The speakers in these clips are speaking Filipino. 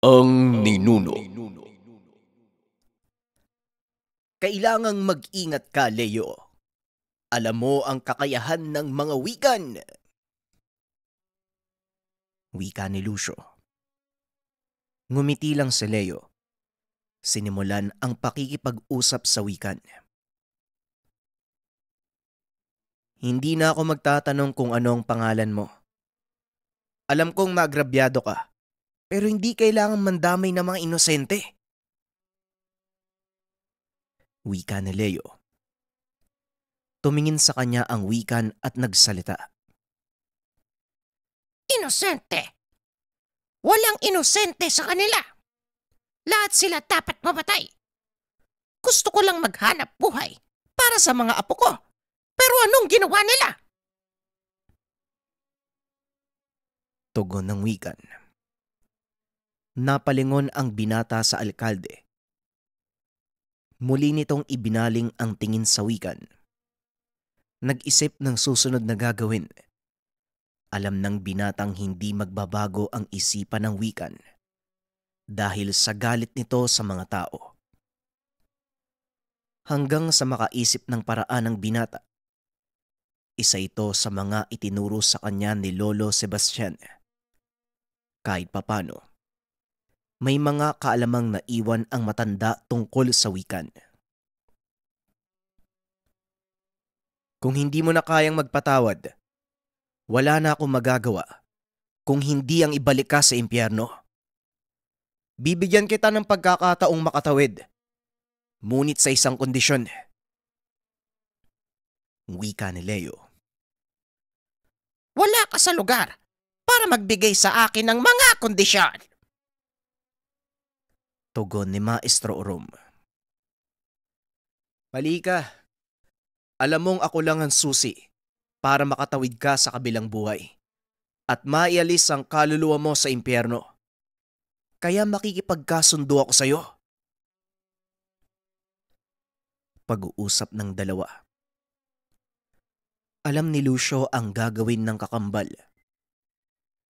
Ang ninuno. Kailangang mag-ingat ka, Leo. Alam mo ang kakayahan ng mga wikan. Wika ni Lucio. Ngumiti lang si Leo. Sinimulan ang pakikipag-usap sa wikan. Hindi na ako magtatanong kung anong pangalan mo. Alam kong maagrabyado ka, pero hindi kailangang mandamay ng mga inosente. Wika ni Leo. Tumingin sa kanya ang wikan at nagsalita. Inosente. Walang inosente sa kanila. Lahat sila dapat mamatay. Gusto ko lang maghanap buhay para sa mga apo ko. Pero anong ginawa nila? Tugon ng wikan. Napalingon ang binata sa alkalde. Muli nitong ibinaling ang tingin sa wikan. Nag-isip ng susunod na gagawin. Alam ng binatang hindi magbabago ang isipan ng wikan dahil sa galit nito sa mga tao. Hanggang sa makaisip ng paraan ng binata. Isa ito sa mga itinuro sa kanya ni Lolo Sebastian. Kahit papano, may mga kaalamang naiwan ang matanda tungkol sa wikan. Kung hindi mo na kayang magpatawad, wala na akong magagawa kung hindi ang ibalik ka sa impyerno. Bibigyan kita ng pagkakataong makatawid, ngunit sa isang kondisyon. Wika ni Leo. Wala ka sa lugar para magbigay sa akin ng mga kondisyon. Tugon ni Maestro Orom. Mali ka. Alam mong ako lang ang susi para makatawid ka sa kabilang buhay at maialis ang kaluluwa mo sa impyerno. Kaya makikipagkasundo ako sa'yo. Pag-uusap ng dalawa. Alam ni Lucio ang gagawin ng kakambal.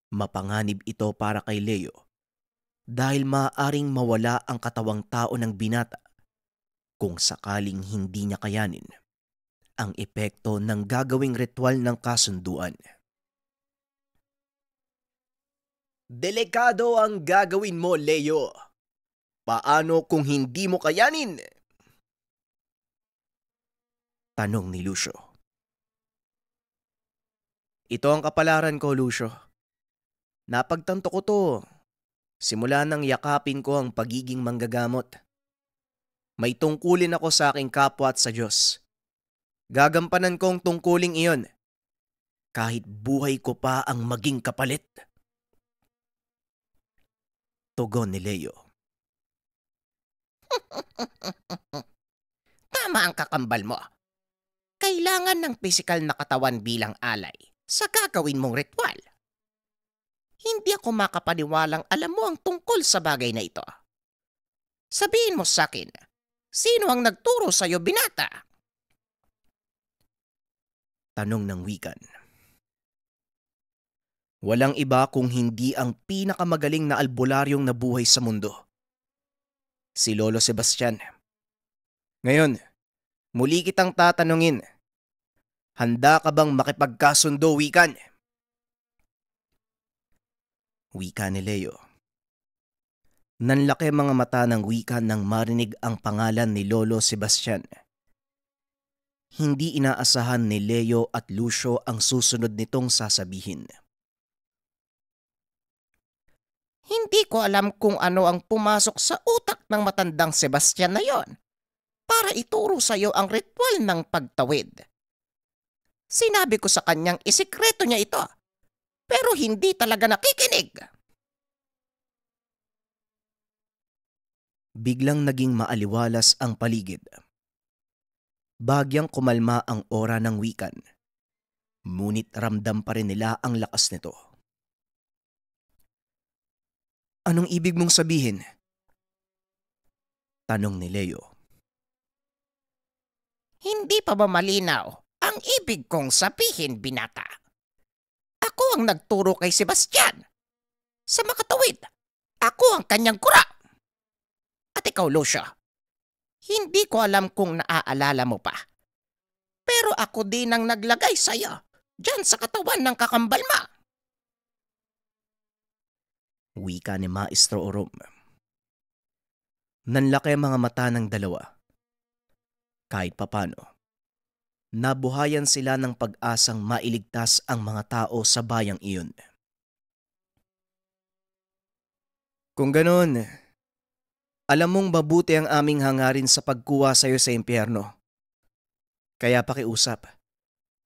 Mapanganib ito para kay Leo dahil maaaring mawala ang katawang tao ng binata kung sakaling hindi niya kayanin ang epekto ng gagawing ritual ng kasunduan. Delikado ang gagawin mo, Leo. Paano kung hindi mo kayanin? Tanong ni Lucio. Ito ang kapalaran ko, Lucio. Napagtanto ko to. Simula nang yakapin ko ang pagiging manggagamot. May tungkulin ako sa aking kapwa at sa Diyos. Gagampanan ko ang tungkuling iyon. Kahit buhay ko pa ang maging kapalit. Tugon ni Leo. Tama ang kakambal mo. Kailangan ng pisikal na katawan bilang alay sa gagawin mong ritual. Hindi ako makapaniwalang alam mo ang tungkol sa bagay na ito. Sabihin mo sa akin, sino ang nagturo sa'yo, binata? Tanong ng wikan. Walang iba kung hindi ang pinakamagaling na albularyong nabuhay sa mundo. Si Lolo Sebastian. Ngayon, muli kitang tatanungin. Handa ka bang makipagkasundo, wikan? Wika ni Leo. Nanlaki mga mata ng wikan nang marinig ang pangalan ni Lolo Sebastian. Hindi inaasahan ni Leo at Lucio ang susunod nitong sasabihin. Hindi ko alam kung ano ang pumasok sa utak ng matandang Sebastian na yon para ituro sa iyo ang ritual ng pagtawid. Sinabi ko sa kanyang isikreto niya ito, pero hindi talaga nakikinig. Biglang naging maaliwalas ang paligid. Bagyang kumalma ang ora ng wikan, ngunit ramdam pa rin nila ang lakas nito. Anong ibig mong sabihin? Tanong ni Leo. Hindi pa ba malinaw ang ibig kong sabihin, binata? Ako ang nagturo kay Sebastian sa makatawid Ako ang kanyang kura. At ikaw, Lucio, hindi ko alam kung naaalala mo pa. Pero ako din ang naglagay sa'yo dyan sa katawan ng kakambal mo. Wika ni Maestro Orom. Nanlaki ang mga mata ng dalawa. Kahit papano, nabuhayan sila ng pag-asang mailigtas ang mga tao sa bayang iyon. Kung ganon, alam mong mabuti ang aming hangarin sa pagkuha sa'yo sa impyerno. Kaya pakiusap,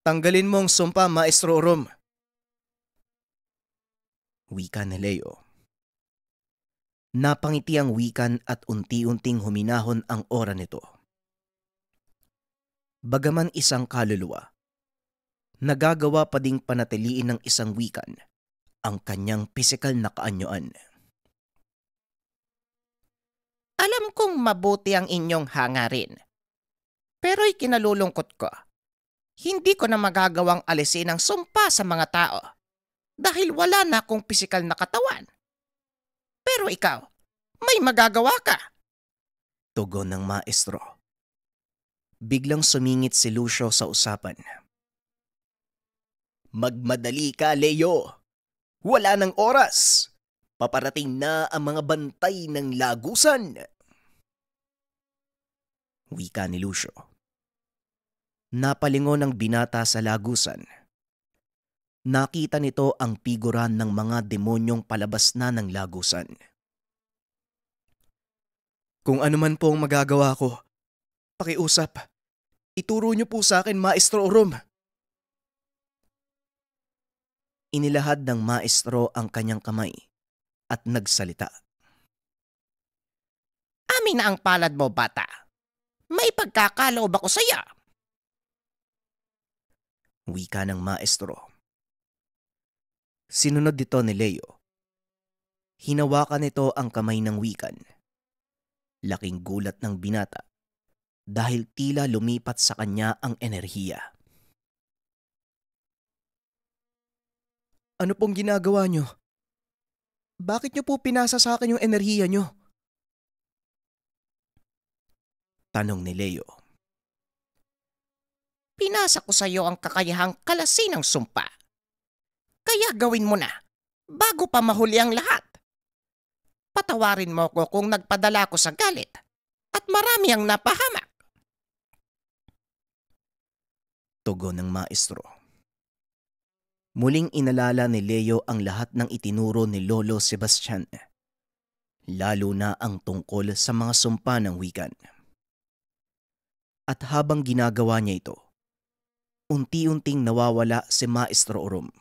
tanggalin mong sumpa, Maestro Orom. Wika ni Leo. Napangiti ang wikan at unti-unting huminahon ang aura nito. Bagaman isang kaluluwa, nagagawa pa ding panatiliin ng isang wikan ang kanyang pisikal na kaanyuan. Alam kong mabuti ang inyong hangarin. Pero'y kinalulungkot ko. Hindi ko na magagawang alisin ang sumpa sa mga tao dahil wala na akong pisikal na katawan. Pero ikaw, may magagawa ka. Tugon ng maestro. Biglang sumingit si Lucio sa usapan. Magmadali ka, Leo. Wala ng oras. Paparating na ang mga bantay ng lagusan. Wika ni Lucio. Napalingon ang binata sa lagusan. Nakita nito ang figuran ng mga demonyong palabas na ng lagusan. Kung ano man po ang magagawa ko, pakiusap. Ituro niyo po sa akin, Maestro Orom. Inilahad ng maestro ang kanyang kamay at nagsalita. Amin na ang palad mo, bata. May pagkakaloob ako sa iyo. Wika ng maestro. Sinunod dito ni Leo. Hinawakan nito ang kamay ng wikan. Laking gulat ng binata dahil tila lumipat sa kanya ang enerhiya. Ano pong ginagawa nyo? Bakit nyo po pinasa sa akin yung enerhiya nyo? Tanong ni Leo. Pinasa ko sa iyo ang kakayahang kalasin ng sumpa. Kaya gawin mo na, bago pa mahuli ang lahat. Patawarin mo ko kung nagpadala ko sa galit at marami ang napahamak. Tugon ng maestro. Muling inalala ni Leo ang lahat ng itinuro ni Lolo Sebastian, lalo na ang tungkol sa mga sumpa ng wikan. At habang ginagawa niya ito, unti-unting nawawala si Maestro Orom.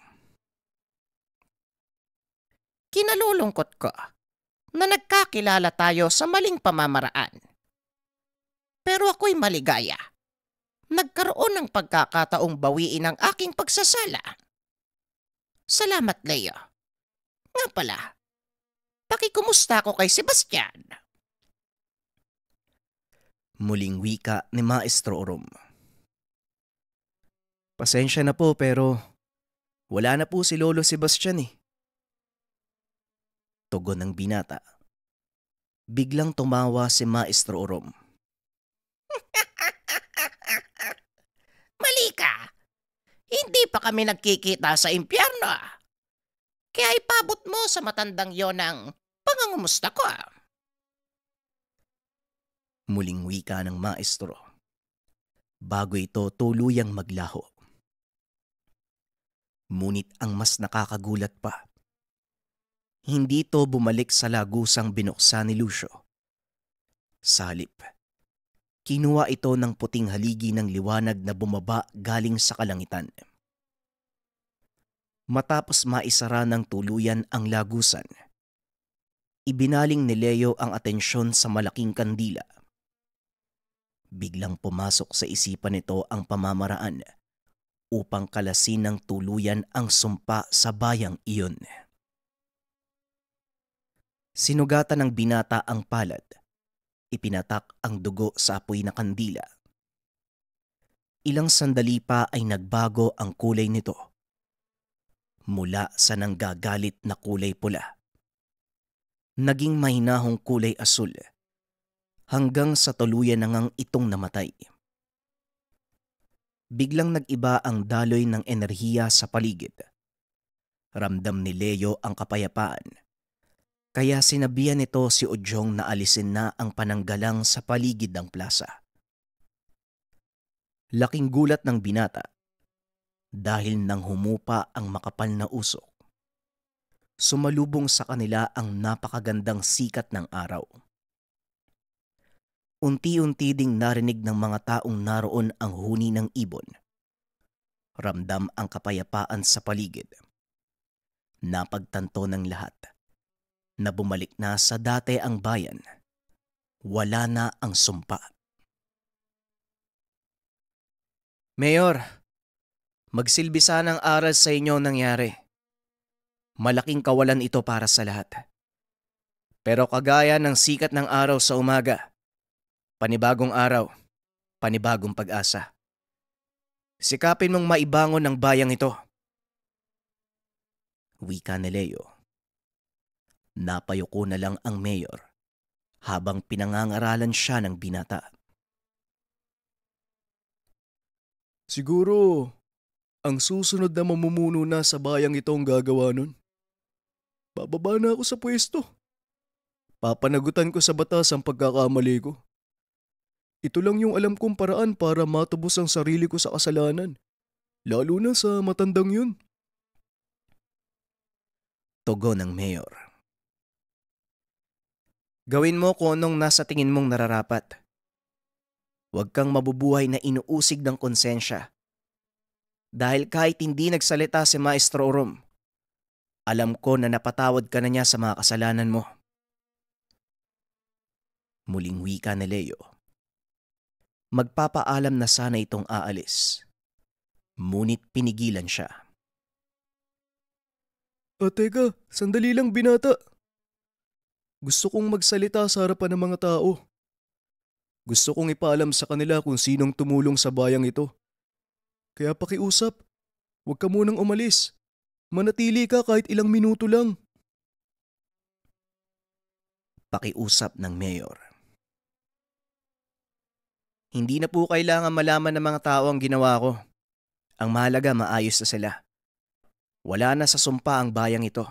Kinalulungkot ko na nagkakilala tayo sa maling pamamaraan. Pero ako'y maligaya. Nagkaroon ng pagkakataong bawiin ang aking pagsasala. Salamat, Leo. Nga pala, pakikumusta ko kay Sebastian. Muling wika ni Maestro Orom. Pasensya na po pero wala na po si Lolo Sebastian eh. Tugon ng binata. Biglang tumawa si Maestro Orom. Mali ka. Hindi pa kami nagkikita sa impyerno. Kaya ipabot mo sa matandang yon ang pangangumusta ko. Muling wika ng maestro. Bago ito tuluyang maglaho. Ngunit ang mas nakakagulat pa. Hindi ito bumalik sa lagusang binuksan ni Lucio. Sa halip, kinuha ito ng puting haligi ng liwanag na bumaba galing sa kalangitan. Matapos maisara ng tuluyan ang lagusan, ibinaling ni Leo ang atensyon sa malaking kandila. Biglang pumasok sa isipan nito ang pamamaraan upang kalasin ng tuluyan ang sumpa sa bayang iyon. Sinugatan ng binata ang palad. Ipinatak ang dugo sa apoy na kandila. Ilang sandali pa ay nagbago ang kulay nito. Mula sa nanggagalit na kulay pula, naging mahinahong kulay asul hanggang sa tuluyan na ngang itong namatay. Biglang nag-iba ang daloy ng enerhiya sa paligid. Ramdam ni Leo ang kapayapaan, kaya sinabihan nito si Ojong na alisin na ang pananggalang sa paligid ng plaza. Laking gulat ng binata dahil nang humupa ang makapal na usok. Sumalubong sa kanila ang napakagandang sikat ng araw. Unti-unti ding narinig ng mga taong naroon ang huni ng ibon. Ramdam ang kapayapaan sa paligid. Napagtanto ng lahat na bumalik na sa dati ang bayan. Wala na ang sumpa. Mayor, magsilbi sana ang aral sa inyo ang nangyari. Malaking kawalan ito para sa lahat. Pero kagaya ng sikat ng araw sa umaga, panibagong araw, panibagong pag-asa. Sikapin mong maibangon ang bayang ito. Wika ni Leo. Napayuko na lang ang mayor habang pinangangaralan siya ng binata. Siguro, ang susunod na mamumuno na sa bayang ito ang gagawa nun. Bababa na ako sa pwesto. Papanagutan ko sa batas ang pagkakamali ko. Ito lang yung alam kong paraan para matubos ang sarili ko sa kasalanan. Lalo na sa matandang yun. Tugon ng mayor. Gawin mo kung anong nasa tingin mong nararapat. Huwag kang mabubuhay na inuusig ng konsensya. Dahil kahit hindi nagsalita si Maestro Orom, alam ko na napatawad ka na niya sa mga kasalanan mo. Muling wika ni Leo. Magpapaalam na sana itong aalis. Ngunit pinigilan siya. Teka, sandali lang binata. Gusto kong magsalita sa harapan ng mga tao. Gusto kong ipaalam sa kanila kung sinong tumulong sa bayang ito. Kaya pakiusap, huwag ka munang umalis. Manatili ka kahit ilang minuto lang. Pakiusap ng mayor. Hindi na po kailangan malaman ng mga tao ang ginawa ko. Ang mahalaga maayos na sila. Wala na sa sumpa ang bayang ito.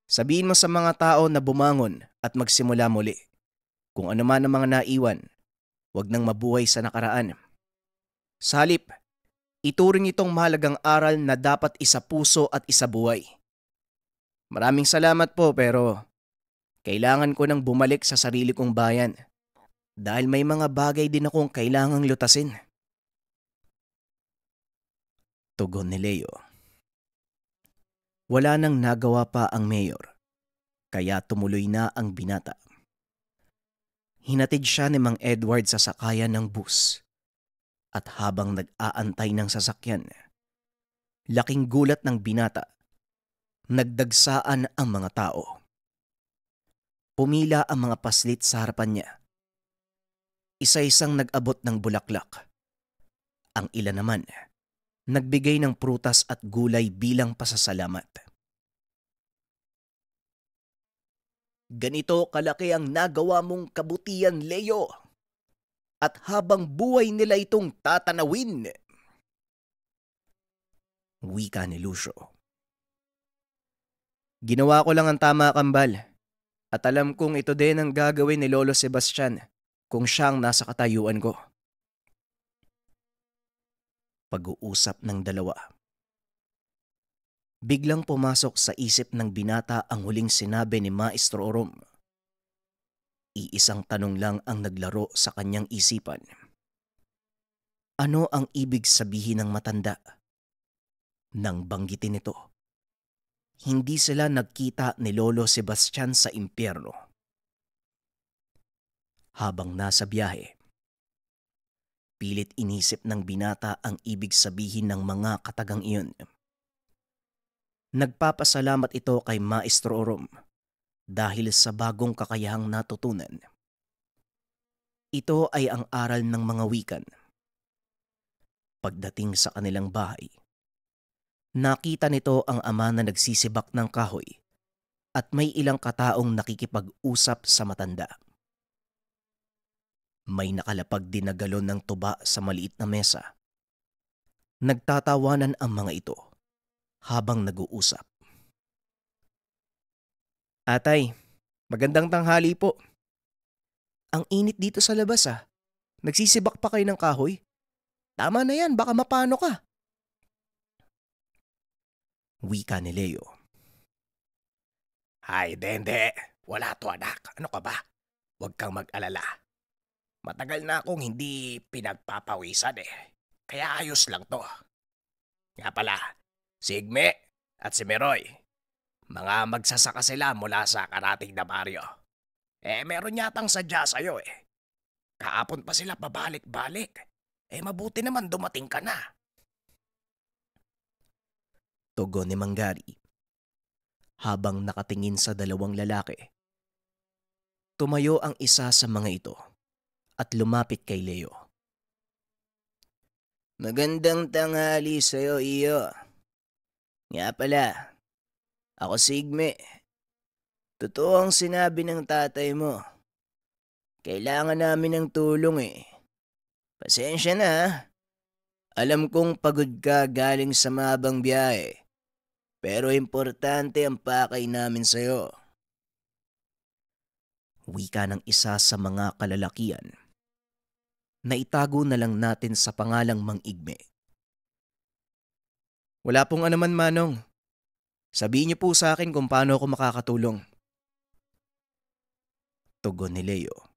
Sabihin mo sa mga tao na bumangon at magsimula muli. Kung ano man ang mga naiwan, huwag nang mabuhay sa nakaraan. Sa halip, ituring itong mahalagang aral na dapat isa puso at isa buhay. Maraming salamat po pero kailangan ko nang bumalik sa sarili kong bayan dahil may mga bagay din akong kailangang lutasin. Tugon ni Leo. Wala nang nagawa pa ang mayor, kaya tumuloy na ang binata. Hinatid siya ni Mang Edward sa sakayan ng bus. At habang nag-aantay ng sasakyan, laking gulat ng binata, nagdagsaan ang mga tao. Pumila ang mga paslit sa harapan niya. Isa-isang nag-abot ng bulaklak. Ang ilan naman, nagbigay ng prutas at gulay bilang pasasalamat. Ganito kalaki ang nagawa mong kabutihan, Leo. At habang buhay nila itong tatanawin. Wika ni Lucio. Ginawa ko lang ang tama, Kambal. At alam kong ito din ang gagawin ni Lolo Sebastian kung siyang nasa katayuan ko. Pag-uusap ng dalawa. Biglang pumasok sa isip ng binata ang huling sinabi ni Maestro Orom. Iisang tanong lang ang naglaro sa kanyang isipan. Ano ang ibig sabihin ng matanda? Nang banggitin ito, hindi sila nagkita ni Lolo Sebastian sa impyerno. Habang nasa biyahe, pilit inisip ng binata ang ibig sabihin ng mga katagang iyon. Nagpapasalamat ito kay Maestro Orom dahil sa bagong kakayahang natutunan. Ito ay ang aral ng mga wikan. Pagdating sa kanilang bahay, nakita nito ang ama na nagsisibak ng kahoy at may ilang kataong nakikipag-usap sa matanda. May nakalapag din na galon ng tuba sa maliit na mesa. Nagtatawanan ang mga ito habang nag-uusap. Atay, magandang tanghali po. Ang init dito sa labas ah. Nagsisibak pa kayo ng kahoy? Tama na yan, baka mapano ka. Wika ni Leo. Ay, dende. Wala to anak. Ano ka ba? Huwag kang mag-alala. Matagal na akong hindi pinagpapawisan eh. Kaya ayos lang to. Nga pala, si Igme at si Meroy. Mga magsasaka sila mula sa karating na baryo. Meron yatang sadya sa'yo eh. Kahapon pa sila pabalik-balik. Mabuti naman dumating ka na. Tugon ni Manggari. Habang nakatingin sa dalawang lalaki. Tumayo ang isa sa mga ito at lumapit kay Leo. Magandang tanghali sa'yo, iyo. Nga pala, ako si Igme. Totoo ang sinabi ng tatay mo. Kailangan namin ng tulong eh. Pasensya na ha. Alam kong pagod ka galing sa mabang biyahe. Pero importante ang pakay namin sa'yo. Wika ng isa sa mga kalalakian. Naitago na lang natin sa pangalang Mang Igme. Wala pong anuman, Manong. Sabihin niyo po sa akin kung paano ako makakatulong. Tugon ni Leo.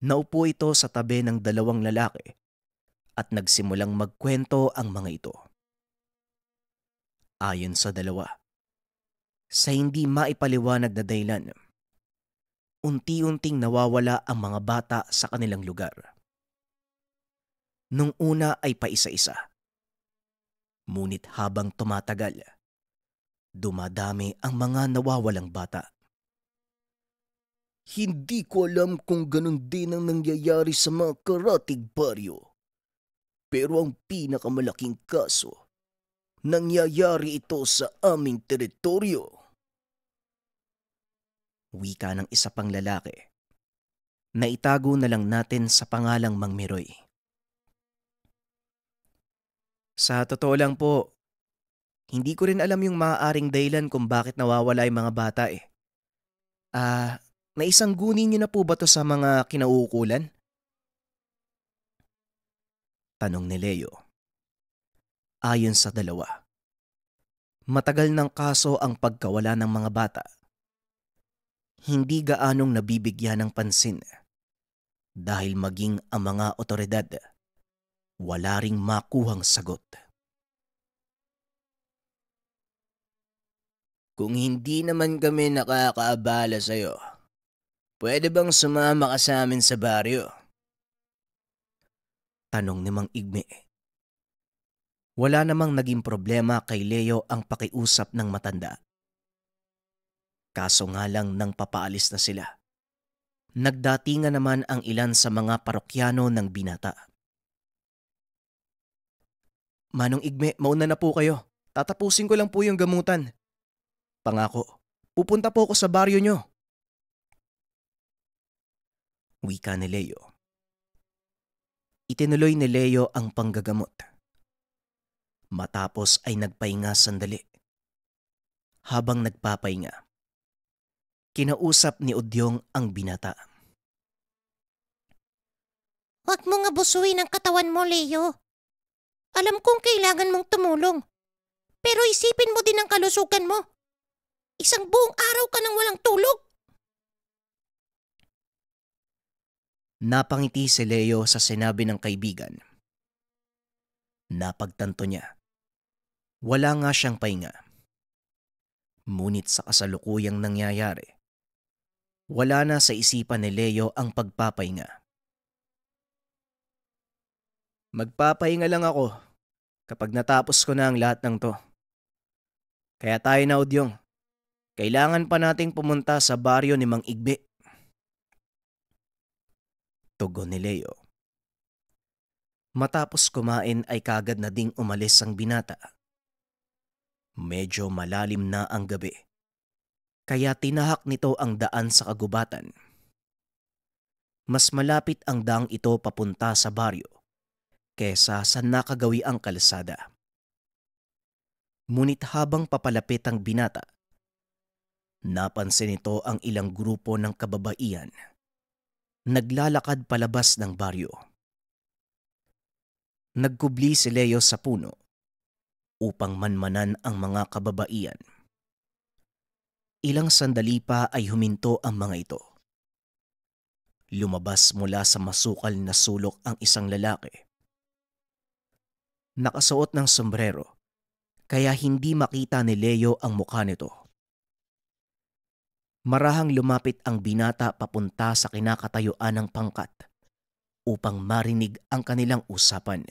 Naupo ito sa tabi ng dalawang lalaki at nagsimulang magkwento ang mga ito. Ayon sa dalawa, sa hindi maipaliwanag na dahilan, unti-unting nawawala ang mga bata sa kanilang lugar. Nung una ay paisa-isa. Ngunit habang tumatagal, dumadami ang mga nawawalang bata. Hindi ko alam kung ganun din ang nangyayari sa mga karatig baryo. Pero ang pinakamalaking kaso, nangyayari ito sa aming teritoryo. Wika ng isa pang lalaki. Naitago na lang natin sa pangalang Mang Meroy. Sa totoo lang po, hindi ko rin alam yung maaaring dahilan kung bakit nawawala yung mga bata eh. Naisanggunin niyo na po ba to sa mga kinauukulan? Tanong ni Leo. Ayon sa dalawa, matagal ng kaso ang pagkawala ng mga bata. Hindi gaanong nabibigyan ng pansin dahil maging ang mga otoridad wala ring makuhang sagot. Kung hindi naman kami nakakaabala sa'yo, pwede bang sumama ka sa amin sa baryo? Tanong ni Mang Igme. Wala namang naging problema kay Leo ang pakiusap ng matanda. Kaso nga lang nang papaalis na sila, nagdatingan naman ang ilan sa mga parokyano ng binata. Manong Igme, mauna na po kayo. Tatapusin ko lang po yung gamutan. Pangako, pupunta po ako sa baryo nyo. Wika ni Leo. Itinuloy ni Leo ang panggagamot. Matapos ay nagpahinga sandali. Habang nagpapahinga, kinausap ni Udyong ang binata. Huwag mo nga busuin ang katawan mo, Leo. Alam kong kailangan mong tumulong. Pero isipin mo din ang kalusugan mo. Isang buong araw ka nang walang tulog. Napangiti si Leo sa sinabi ng kaibigan. Napagtanto niya. Wala nga siyang pahinga. Ngunit sa kasalukuyang nangyayari, wala na sa isipan ni Leo ang pagpapahinga. Magpapahinga lang ako kapag natapos ko na ang lahat ng to. Kaya tayo na, Udyong. Kailangan pa nating pumunta sa baryo ni Mang Igbe. Tugon ni Leo. Matapos kumain ay kagad na ding umalis ang binata. Medyo malalim na ang gabi kaya tinahak nito ang daan sa kagubatan. Mas malapit ang daang ito papunta sa baryo kesa sa nakagawiang kalsada. Ngunit habang papalapit ang binata, napansin nito ang ilang grupo ng kababaihan naglalakad palabas ng baryo. Nagkubli si Leo sa puno upang manmanan ang mga kababaihan. Ilang sandali pa ay huminto ang mga ito. Lumabas mula sa masukal na sulok ang isang lalaki. Nakasuot ng sombrero, kaya hindi makita ni Leo ang mukha nito. Marahang lumapit ang binata papunta sa kinakatayuan ng pangkat upang marinig ang kanilang usapan.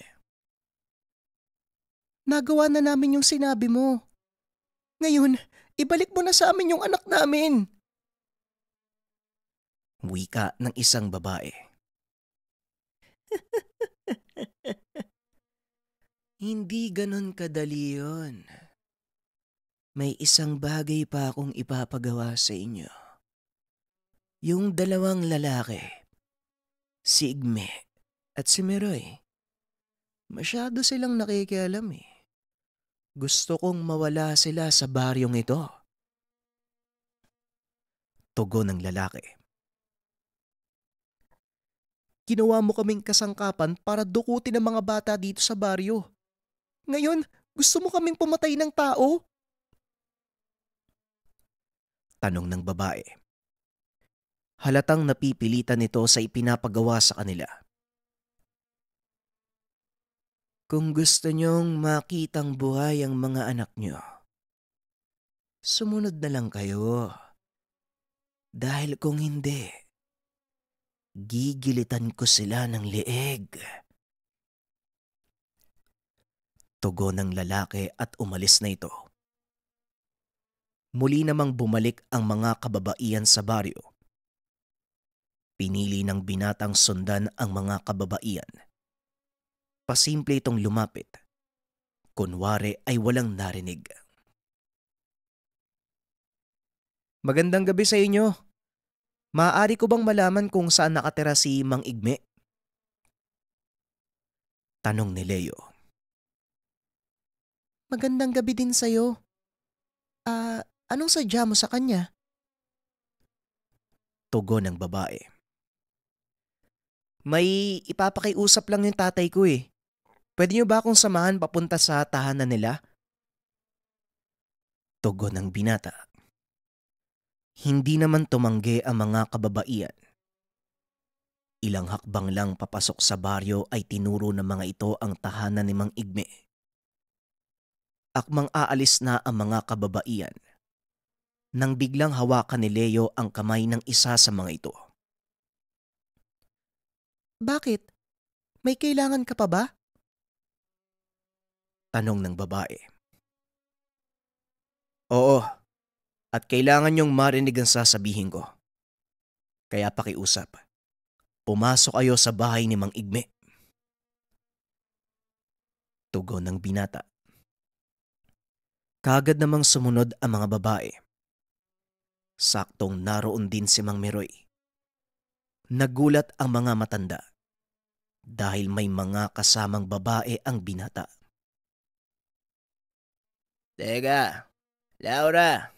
Nagawa na namin yung sinabi mo. Ngayon, ibalik mo na sa amin yung anak namin. Wika ng isang babae. Hindi ganon kadali yun. May isang bagay pa akong ipapagawa sa inyo. Yung dalawang lalaki, si Igme at si Meroy. Masyado silang nakikialam eh. Gusto kong mawala sila sa baryong ito. Tugon ng lalaki. Ginawa mo kaming kasangkapan para dukutin ang mga bata dito sa baryo. Ngayon, gusto mo kaming pumatay ng tao? Tanong ng babae. Halatang napipilitan nito sa ipinapagawa sa kanila. Kung gusto niyong makitang buhay ang mga anak niyo, sumunod na lang kayo. Dahil kung hindi, gigilitan ko sila ng leeg. Tugon ng lalaki at umalis na ito. Muli namang bumalik ang mga kababaihan sa baryo. Pinili ng binatang sundan ang mga kababaihan. Pasimple itong lumapit. Kunwari ay walang narinig. Magandang gabi sa inyo. Maaari ko bang malaman kung saan nakatira si Mang Igme? Tanong ni Leo. Magandang gabi din sa'yo. Anong sadya mo sa kanya? Tugon ng babae. May ipapakiusap lang yung tatay ko eh. Pwede niyo ba akong samahan papunta sa tahanan nila? Tugon ng binata. Hindi naman tumanggi ang mga kababaihan. Ilang hakbang lang papasok sa baryo ay tinuro ng mga ito ang tahanan ni Mang Igme. Akmang aalis na ang mga kababaihan nang biglang hawakan ni Leo ang kamay ng isa sa mga ito. Bakit? May kailangan ka pa ba? Tanong ng babae. Oo, at kailangan niyong marinig ang sasabihin ko. Kaya pakiusap. Pumasok kayo sa bahay ni Mang Igme. Tugon ng binata. Kaagad namang sumunod ang mga babae. Saktong naroon din si Mang Meroy. Nagulat ang mga matanda dahil may mga kasamang babae ang binata. Teka, Laura,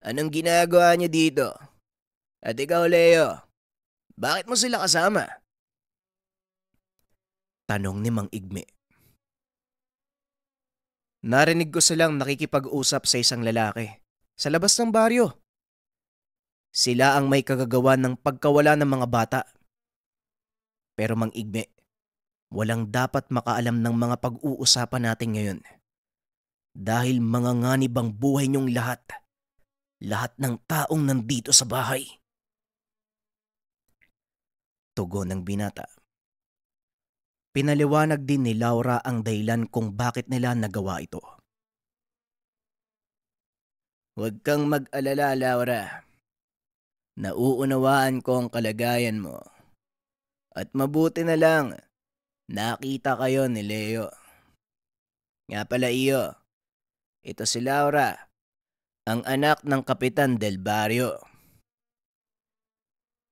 anong ginagawa niyo dito? At ikaw, Leo, bakit mo sila kasama? Tanong ni Mang Igme. Narinig ko silang nakikipag-usap sa isang lalaki sa labas ng baryo. Sila ang may kagagawan ng pagkawala ng mga bata. Pero Mang Igme, walang dapat makaalam ng mga pag-uusapan natin ngayon. Dahil mga nganib ang buhay niyong lahat. Lahat ng taong nandito sa bahay. Tugon ng binata. Pinaliwanag din ni Laura ang dahilan kung bakit nila nagawa ito. Huwag kang mag-alala, Laura. Nauunawaan ko ang kalagayan mo. At mabuti na lang, nakita kayo ni Leo. Nga pala iyo, ito si Laura, Ang anak ng Kapitan Del Barrio.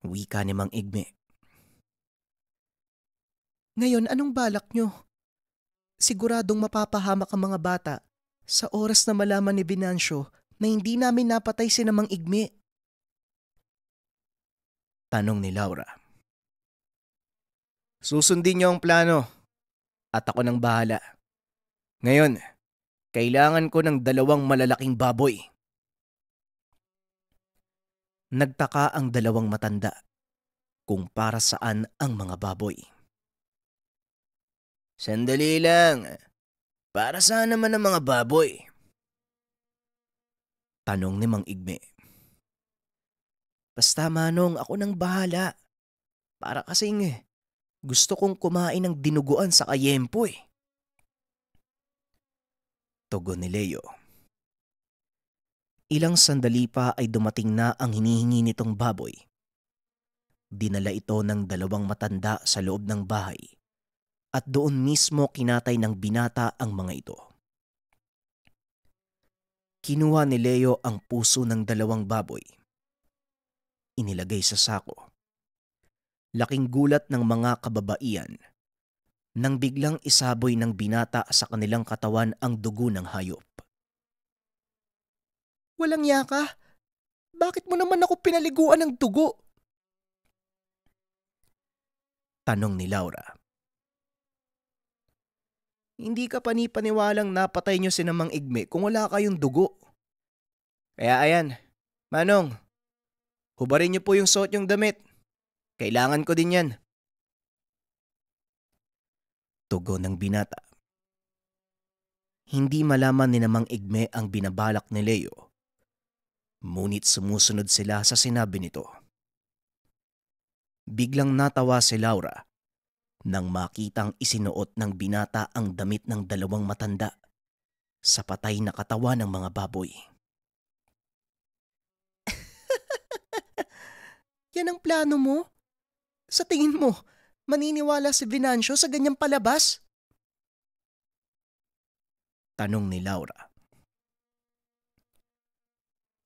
Wika ni Mang Igme. Ngayon, anong balak nyo? Siguradong mapapahamak ang mga bata sa oras na malaman ni Venancio na hindi namin napatay si Mang Igme. Tanong ni Laura. Susundin niyo ang plano at ako nang bahala. Ngayon, kailangan ko ng 2 malalaking baboy. Nagtaka ang 2 matanda kung para saan ang mga baboy. Sandali lang. Para saan naman ang mga baboy? Tanong ni Mang Igme. Basta Manong, ako nang bahala. Para kasing gusto kong kumain ng dinuguan sa kayempo eh. Tugon ni Leo. Ilang sandali pa ay dumating na ang hinihingi nitong baboy. Dinala ito ng 2 matanda sa loob ng bahay at doon mismo kinatay ng binata ang mga ito. Kinuha ni Leo ang puso ng 2 baboy. Inilagay sa sako. Laking gulat ng mga kababaihan nang biglang isaboy ng binata sa kanilang katawan ang dugo ng hayop. Walang yaka. Bakit mo naman ako pinaliguan ng dugo? Tanong ni Laura. Hindi ka panipaniwalang napatay niyo si Mang Igme kung wala kayong dugo. Kaya ayan, Manong, hubarin niyo po yung suot yung damit. Kailangan ko din yan. Tugon ng binata. Hindi malaman ni Mang Igme ang binabalak ni Leo. Ngunit sumusunod sila sa sinabi nito. Biglang natawa si Laura nang makitang isinuot ng binata ang damit ng 2 matanda sa patay na katawan ng mga baboy. Yan ang plano mo? Sa tingin mo, maniniwala si Venancio sa ganyang palabas? Tanong ni Laura.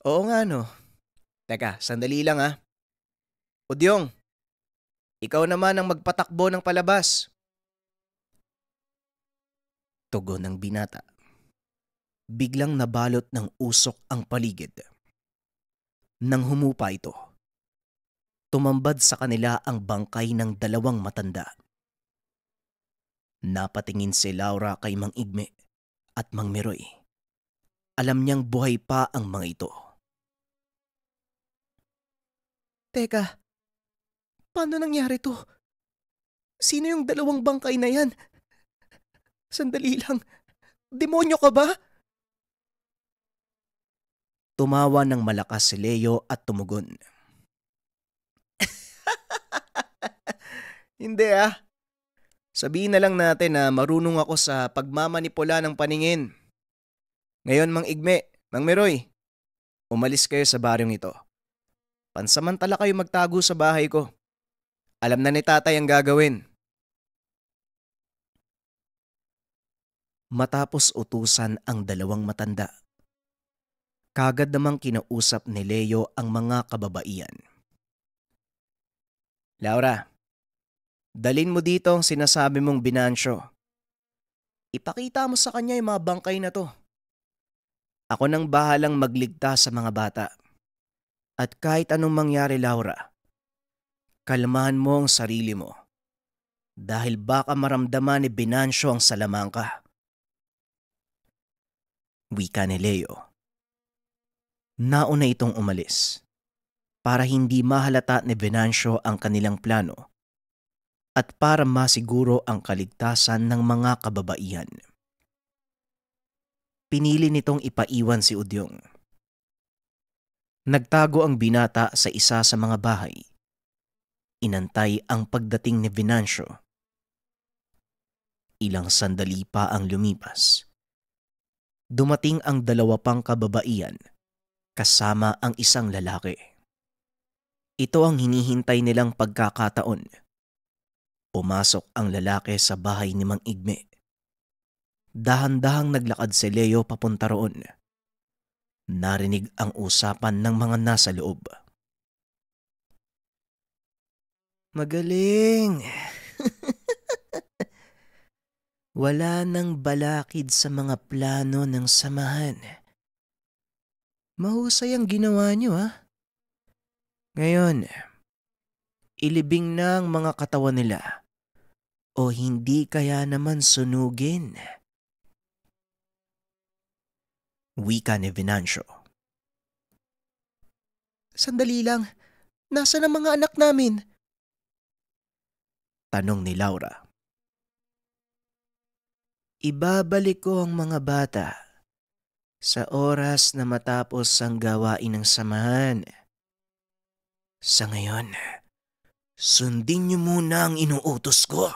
Oo nga no. Teka, sandali lang ha. Udyong, ikaw naman ang magpatakbo ng palabas. Tugon ng binata. Biglang nabalot ng usok ang paligid. Nang humupa ito, tumambad sa kanila ang bangkay ng 2 matanda. Napatingin si Laura kay Mang Igme at Mang Meroy. Alam niyang buhay pa ang mga ito. Teka, paano nangyari to? Sino yung 2 bangkay na yan? Sandali lang, demonyo ka ba? Tumawa ng malakas si Leo at tumugon. Hindi ah. Sabihin na lang natin na marunong ako sa pagmamanipula ng paningin. Ngayon Mang Igme, Mang Meroy, umalis kayo sa baryong ito. Pansamantala kayo magtago sa bahay ko. Alam na ni tatay ang gagawin. Matapos utusan ang 2 matanda, kagad namang kinausap ni Leo ang mga kababaihan. Laura, dalin mo dito ang sinasabi mong Venancio. Ipakita mo sa kanya yung mga bangkay na to. Ako nang bahalang magligtas sa mga bata. At kahit anong mangyari, Laura, kalmahan mo ang sarili mo. Dahil baka maramdaman ni Venancio ang salamangka. Wika ni Leo. Nauna itong umalis para hindi mahalata ni Venancio ang kanilang plano at para masiguro ang kaligtasan ng mga kababaihan. Pinili nitong ipaiwan si Udyong. Nagtago ang binata sa isa sa mga bahay. Inantay ang pagdating ni Venancio. Ilang sandali pa ang lumipas. Dumating ang 2 pang kababaihan kasama ang isang lalaki. Ito ang hinihintay nilang pagkakataon. Pumasok ang lalaki sa bahay ni Mang Igme. Dahan-dahang naglakad si Leo papunta roon. Narinig ang usapan ng mga nasa loob. Magaling! Wala nang balakid sa mga plano ng samahan. Mahusay ang ginawa niyo, ha? Ngayon, ilibing na ang mga katawan nila o hindi kaya naman sunugin. Wika ni Venancio. Sandali lang, nasaan ang mga anak namin? Tanong ni Laura. Ibabalik ko ang mga bata sa oras na matapos ang gawain ng samahan. Sa ngayon, sundin niyo muna ang inuutos ko.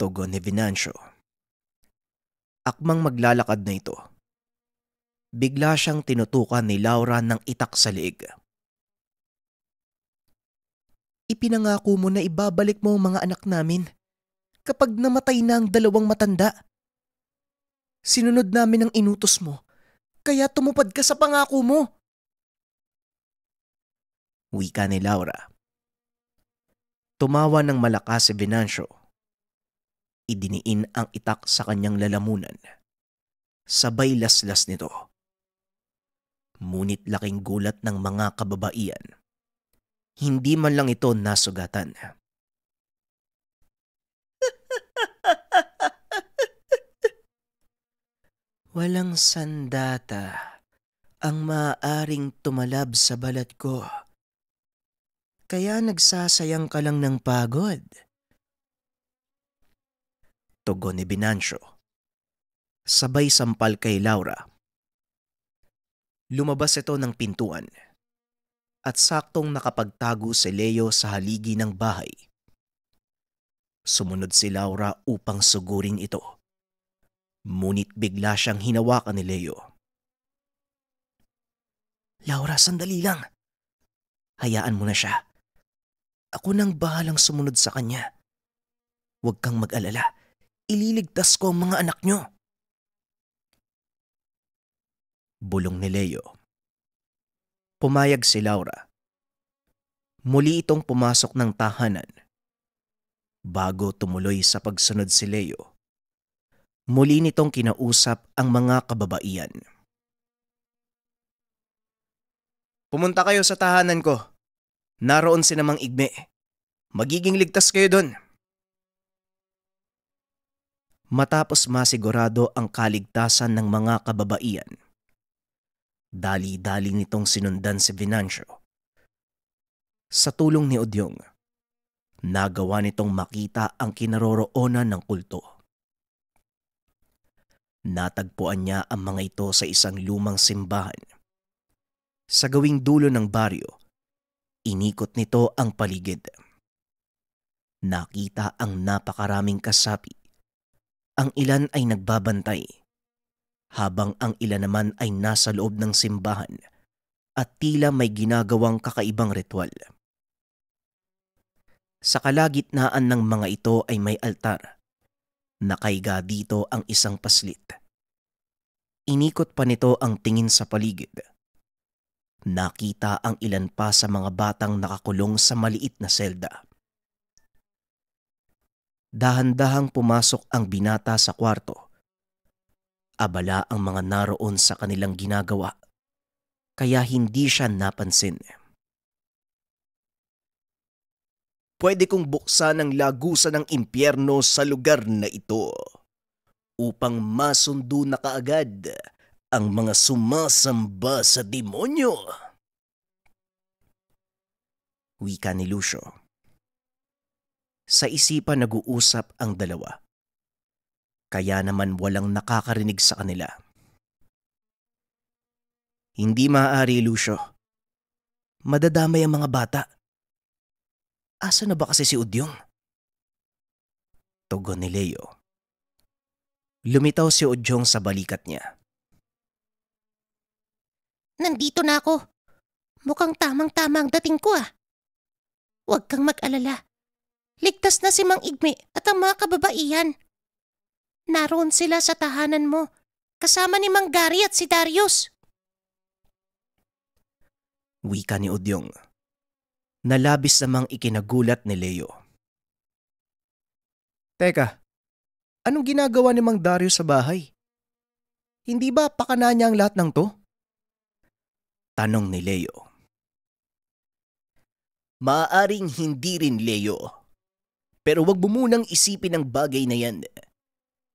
Tugon ni Venancio. Akmang maglalakad na ito. Bigla siyang tinutukan ni Laura ng itak sa leeg. Ipinangako mo na ibabalik mo ang mga anak namin kapag namatay na ang dalawang matanda. Sinunod namin ang inutos mo, kaya tumupad ka sa pangako mo. Wika ni Laura. Tumawa ng malakas si Venancio. Idiniin ang itak sa kanyang lalamunan. Sabay laslas nito. Ngunit laking gulat ng mga kababaihan. Hindi man lang ito nasugatan. Walang sandata ang maaaring tumalab sa balat ko. Kaya nagsasayang ka lang ng pagod. Tugon ni Venancio. Sabay sampal kay Laura. Lumabas ito ng pintuan at saktong nakapagtago si Leo sa haligi ng bahay. Sumunod si Laura upang sugurin ito. Ngunit bigla siyang hinawakan ni Leo. Laura, sandali lang. Hayaan mo na siya. Ako nang bahalang sumunod sa kanya. Huwag kang mag-alala. Ililigtas ko ang mga anak niyo. Bulong ni Leo. Pumayag si Laura. Muli itong pumasok ng tahanan. Bago tumuloy sa pagsunod si Leo, muli nitong kinausap ang mga kababaihan. Pumunta kayo sa tahanan ko. Naroon si Namang Igme. Magiging ligtas kayo doon. Matapos masigurado ang kaligtasan ng mga kababaihan, dali-dali nitong sinundan si Venancio. Sa tulong ni Odyong, nagawa nitong makita ang kinaroroonan ng kulto. Natagpuan niya ang mga ito sa isang lumang simbahan. Sa gawing dulo ng baryo, inikot nito ang paligid. Nakita ang napakaraming kasapi. Ang ilan ay nagbabantay, habang ang ilan naman ay nasa loob ng simbahan at tila may ginagawang kakaibang ritual. Sa kalagitnaan ng mga ito ay may altar. Nakaiga dito ang isang paslit. Inikot pa nito ang tingin sa paligid. Nakita ang ilan pa sa mga batang nakakulong sa maliit na selda. Dahan-dahang pumasok ang binata sa kwarto. Abala ang mga naroon sa kanilang ginagawa, kaya hindi siya napansin. Pwede kong buksan ang lagusan ng impyerno sa lugar na ito upang masundo na kaagad ang mga sumasamba sa demonyo. Wika ni Lucio. Sa isipan nag-uusap ang dalawa. Kaya naman walang nakakarinig sa kanila. Hindi maaari, Lucio. Madadamay ang mga bata. Asa na ba kasi si Udyong? Tugon ni Leo. Lumitaw si Udyong sa balikat niya. Nandito na ako. Mukhang tamang-tama ang dating ko ah. Huwag kang mag-alala. Ligtas na si Mang Igme at ang mga kababaihan. Naroon sila sa tahanan mo, kasama ni Mang Gary at si Darius. Wika ni Udyong, na labis namang ikinagulat ni Leo. Teka, anong ginagawa ni Mang Darius sa bahay? Hindi ba pakana niya ang lahat ng to? Tanong ni Leo. Maaaring hindi rin, Leo. Pero wag mo munang isipin ang bagay na yan.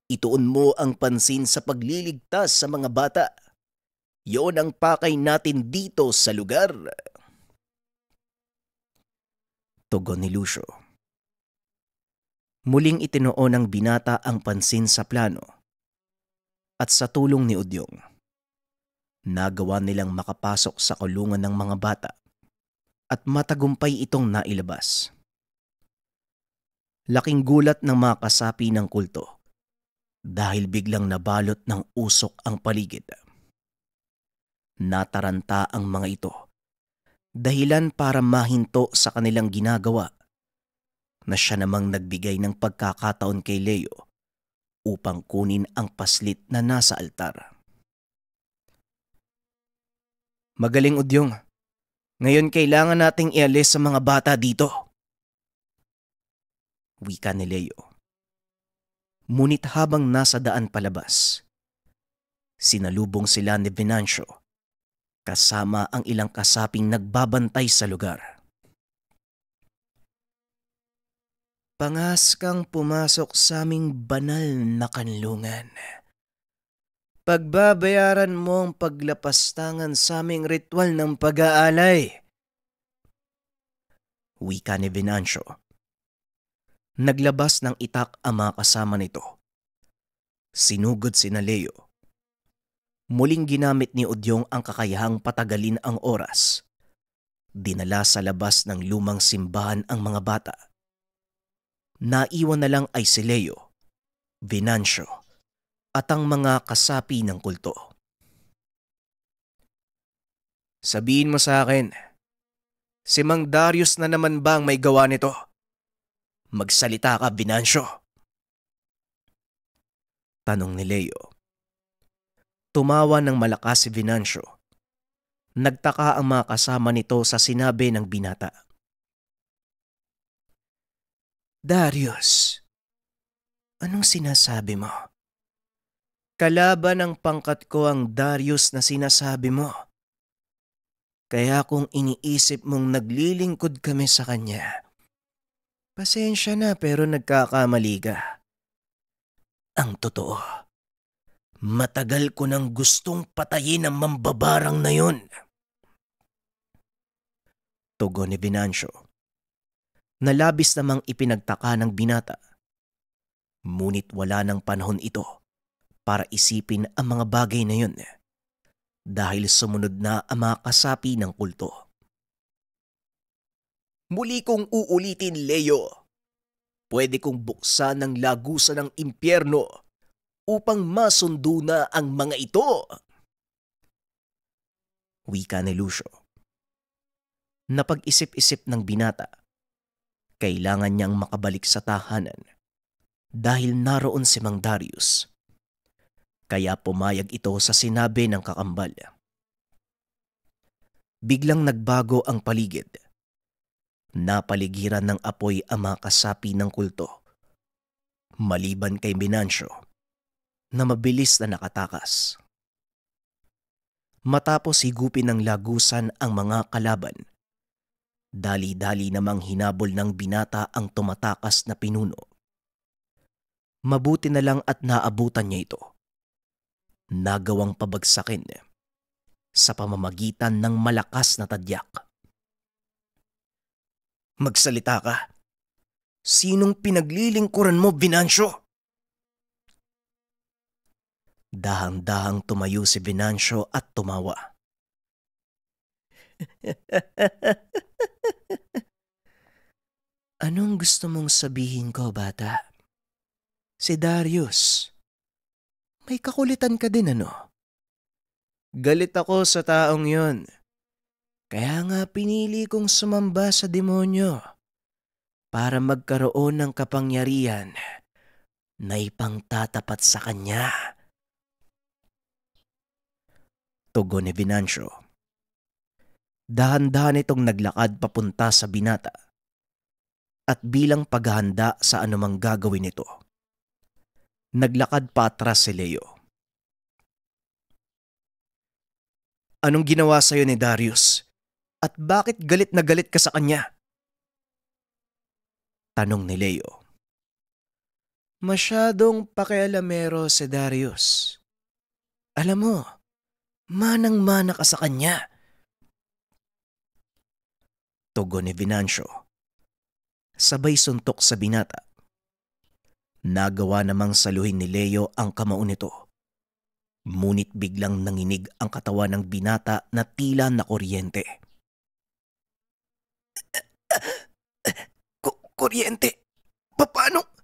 Ituon mo ang pansin sa pagliligtas sa mga bata. Yon ang pakay natin dito sa lugar. Tugon ni Lucio. Muling itinoon ng binata ang pansin sa plano. At sa tulong ni Udyong, nagawa nilang makapasok sa kulungan ng mga bata at matagumpay itong nailabas. Laking gulat ng mga kasapi ng kulto dahil biglang nabalot ng usok ang paligid. Nataranta ang mga ito, dahilan para mahinto sa kanilang ginagawa, na siya namang nagbigay ng pagkakataon kay Leo upang kunin ang paslit na nasa altar. Magaling, Udyong. Ngayon kailangan nating ialis sa mga bata dito. Wika ni Leo. Ngunit habang nasa daan palabas, sinalubong sila ni Venancio kasama ang ilang kasaping nagbabantay sa lugar. Pangas kang pumasok sa aming banal na kanlungan. Pagbabayaran mo ang paglapastangan sa aming ritual ng pag-aalay. Wika ni Venancio. Naglabas ng itak ang mga kasama nito. Sinugod sina Leo. Muling ginamit ni Udyong ang kakayahang patagalin ang oras. Dinala sa labas ng lumang simbahan ang mga bata. Naiwan na lang ay si Leo, Venancio, at ang mga kasapi ng kulto. Sabihin mo sa akin, si Mang Darius na naman ba ang may gawa nito? Magsalita ka, Venancio. Tanong ni Leo. Tumawa ng malakas si Venancio. Nagtaka ang mga kasama nito sa sinabi ng binata. Darius, anong sinasabi mo? Kalaban ng pangkat ko ang Darius na sinasabi mo. Kaya kung iniisip mong naglilingkod kami sa kanya, pasensya na pero nagkakamali ka. Ang totoo, matagal ko nang gustong patayin ang mambabarang na yun. Tugon ni Venancio. Nalabis namang ipinagtaka ng binata. Ngunit wala ng panahon ito para isipin ang mga bagay na yun dahil sumunod na ang mga kasapi ng kulto. Muli kong uulitin, Leo. Pwede kong buksan ang lagusan ng impyerno upang masundo na ang mga ito. Wika ni Lucio. Napag-isip-isip ng binata. Kailangan niyang makabalik sa tahanan dahil naroon si Mang Darius. Kaya pumayag ito sa sinabi ng kakambal. Biglang nagbago ang paligid. Napaligiran ng apoy ang mga kasapi ng kulto. Maliban kay Venancio na mabilis na nakatakas. Matapos higupin ng lagusan ang mga kalaban, dali-dali namang hinabol ng binata ang tumatakas na pinuno. Mabuti na lang at naabutan niya ito. Nagawang pabagsakin sa pamamagitan ng malakas na tadyak. Magsalita ka. Sinong pinaglilingkuran mo, Venancio? Dahang-dahang tumayo si Venancio at tumawa. Anong gusto mong sabihin ko, bata? Si Darius. May kakulitan ka din, ano? Galit ako sa taong yon. Kaya nga pinili kong sumamba sa demonyo para magkaroon ng kapangyarihan na ipangtatapat sa kanya. Tugon ni Venancio. Dahan-dahan itong naglakad papunta sa binata at bilang paghahanda sa anumang gagawin nito, naglakad pa atras si Leo. Anong ginawa sa'yo ni Darius? At bakit galit na galit ka sa kanya? Tanong ni Leo. Masyadong pakialamero si Darius. Alam mo, manang-mana ka sa kanya. Tugon ni Venancio. Sabay suntok sa binata. Nagawa namang saluhin ni Leo ang kamao nito. Ngunit biglang nanginig ang katawan ng binata na tila na kuryente. Kuryente? Paano?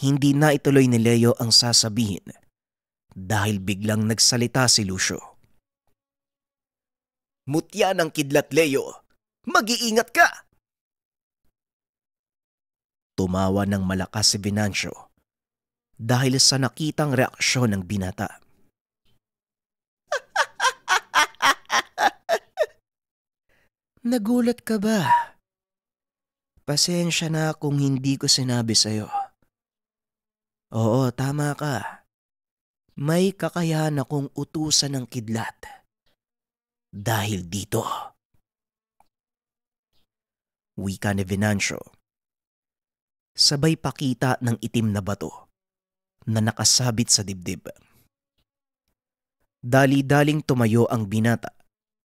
Hindi na ituloy ni Leo ang sasabihin dahil biglang nagsalita si Lucio. Mutya ng kidlat, Leo. Mag-iingat ka! Tumawa ng malakas si Venancio dahil sa nakitang reaksyon ng binata. Nagulat ka ba? Pasensya na kung hindi ko sinabi sa'yo. Oo, tama ka. May kakayahan akong utusan ng kidlat. Dahil dito. Wika ni Venancio. Sabay pakita ng itim na bato na nakasabit sa dibdib. Dali-daling tumayo ang binata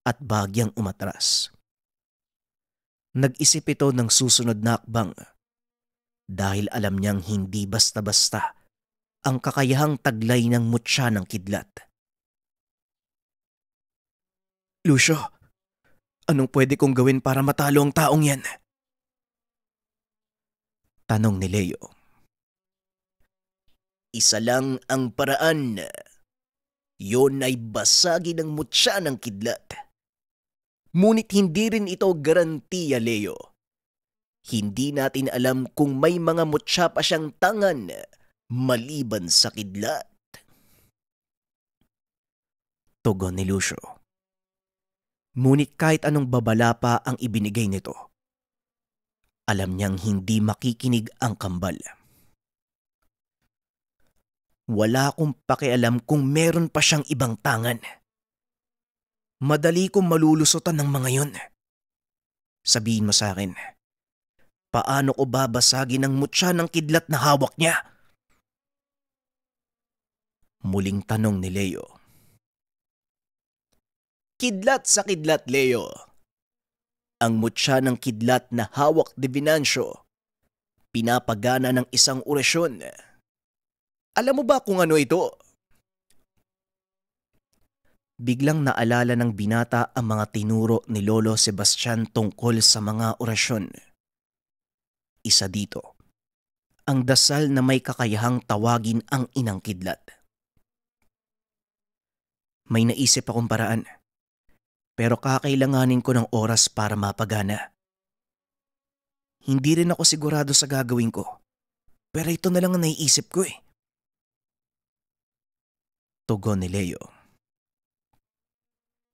at bagyang umatras. Nag-isip ito ng susunod na akbang dahil alam niyang hindi basta-basta ang kakayahang taglay ng mutya ng kidlat. Lucio, anong pwede kong gawin para matalo ang taong yan? Tanong ni Leo. Isa lang ang paraan. Yon ay basagin ng mutya ng kidlat. Ngunit hindi rin ito garantiya, Leo. Hindi natin alam kung may mga mutya pa siyang tangan maliban sa kidlat. Tugon ni Lucio. Ngunit kahit anong babala pa ang ibinigay nito, alam niyang hindi makikinig ang kambal. Wala akong pakialam kung meron pa siyang ibang tangan. Madali kong malulusutan ng mga yun. Sabihin mo sa akin, paano ko babasagin ang mutya ng kidlat na hawak niya? Muling tanong ni Leo. Kidlat sa kidlat, Leo. Ang mutya ng kidlat na hawak ni Venancio, pinapagana ng isang orasyon. Alam mo ba kung ano ito? Biglang naalala ng binata ang mga tinuro ni Lolo Sebastian tungkol sa mga orasyon. Isa dito, ang dasal na may kakayahang tawagin ang inang kidlat. May naisip akong paraan, pero kakailanganin ko ng oras para mapagana. Hindi rin ako sigurado sa gagawin ko, pero ito na lang ang naiisip ko eh. Tugon ni Leo.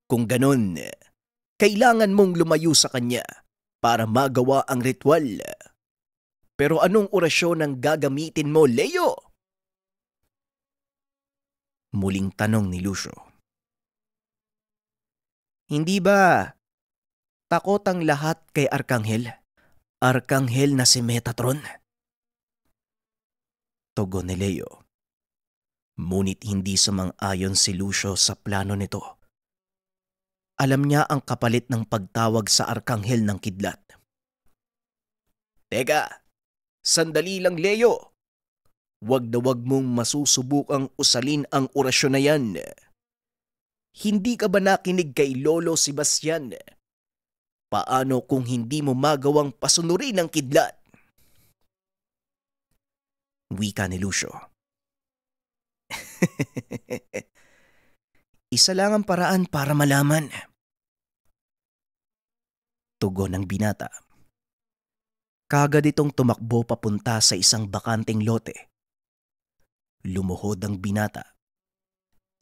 Kung ganun, kailangan mong lumayo sa kanya para magawa ang ritual. Pero anong orasyon ang gagamitin mo, Leo? Muling tanong ni Lucio. Hindi ba takot ang lahat kay Arkanghel? Arkanghel na si Metatron? Tugon ni Leo. Ngunit hindi sumang-ayon si Lucio sa plano nito. Alam niya ang kapalit ng pagtawag sa Arkanghel ng kidlat. Teka, sandali lang, Leo. Wag na wag mong masusubukang usalin ang orasyon na yan. Hindi ka ba nakinig kay Lolo Sebastian? Paano kung hindi mo magawang pasunurin ang kidlat? Wika ni Lucio. Isa lang ang paraan para malaman. Tugon ng binata. Kagad itong tumakbo papunta sa isang bakanteng lote. Lumuhod ang binata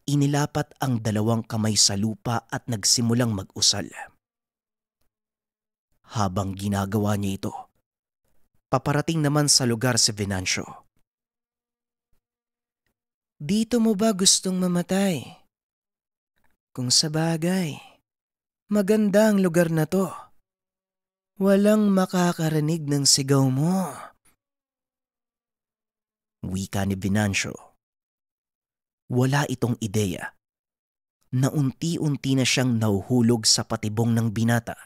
Inilapat ang dalawang kamay sa lupa at nagsimulang mag-usal. Habang ginagawa niya ito, paparating naman sa lugar si Venancio. Dito mo ba gustong mamatay? Kung sabagay, maganda ang lugar na to. Walang makakarinig ng sigaw mo. Wika ni Venancio. Wala itong ideya na unti-unti na siyang nahuhulog sa patibong ng binata.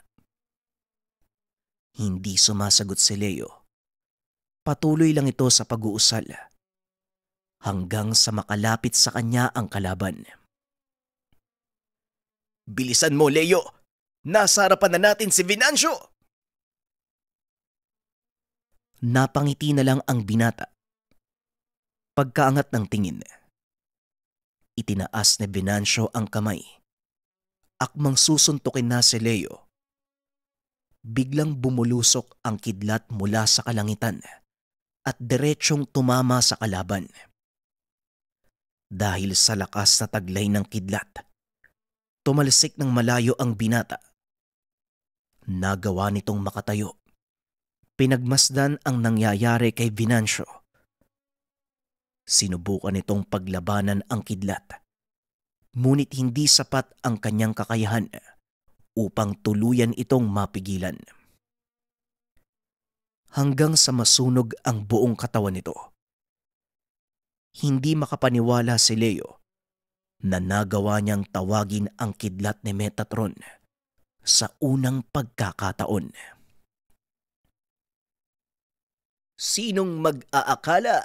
Hindi sumasagot si Leo. Patuloy lang ito sa pag-uusal hanggang sa makalapit sa kanya ang kalaban. Bilisan mo, Leo! Nasa harapan na natin si Venancio! Napangiti na lang ang binata. Pagkaangat ng tingin, itinaas ni Venancio ang kamay. Akmang susuntukin na si Leo. Biglang bumulusok ang kidlat mula sa kalangitan at diretsyong tumama sa kalaban. Dahil sa lakas na taglay ng kidlat, tumalsik ng malayo ang binata. Nagawa nitong makatayo. Pinagmasdan ang nangyayari kay Venancio. Sinubukan nitong paglabanan ang kidlat. Ngunit hindi sapat ang kanyang kakayahan upang tuluyan itong mapigilan. Hanggang sa masunog ang buong katawan nito. Hindi makapaniwala si Leo na nagawa niyang tawagin ang kidlat ni Metatron sa unang pagkakataon. Sinong mag-aakala?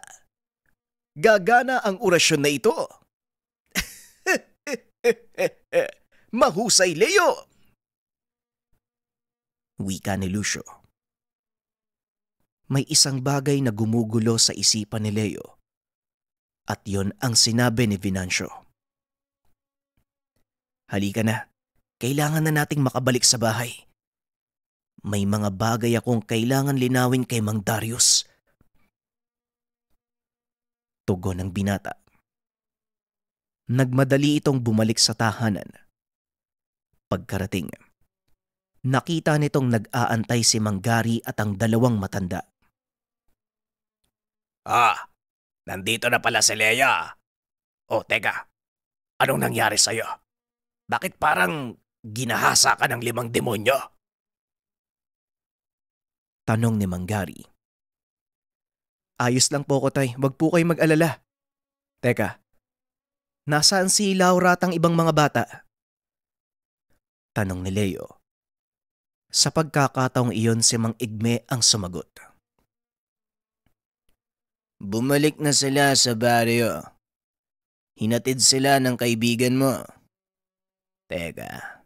Gagana ang orasyon na ito. Mahusay, Leo! Wika ni Lucio. May isang bagay na gumugulo sa isipan ni Leo. At yon ang sinabi ni Venancio. Halika na. Kailangan na nating makabalik sa bahay. May mga bagay akong kailangan linawin kay Mang Darius. Tugon ng binata. Nagmadali itong bumalik sa tahanan. Pagkarating, nakita nitong nag-aantay si Mang Gary at ang dalawang matanda. Nandito na pala si Leia. Teka, anong nangyari sa'yo? Bakit parang ginahasa ka ng 5 demonyo? Tanong ni Mang Gary. Ayos lang po ko, tay. Wag po kayo mag-alala. Teka, nasaan si Laura at ang ibang mga bata? Tanong ni Leo. Sa pagkakataong iyon si Mang Igme ang sumagot. Bumalik na sila sa baryo. Hinatid sila ng kaibigan mo. Teka,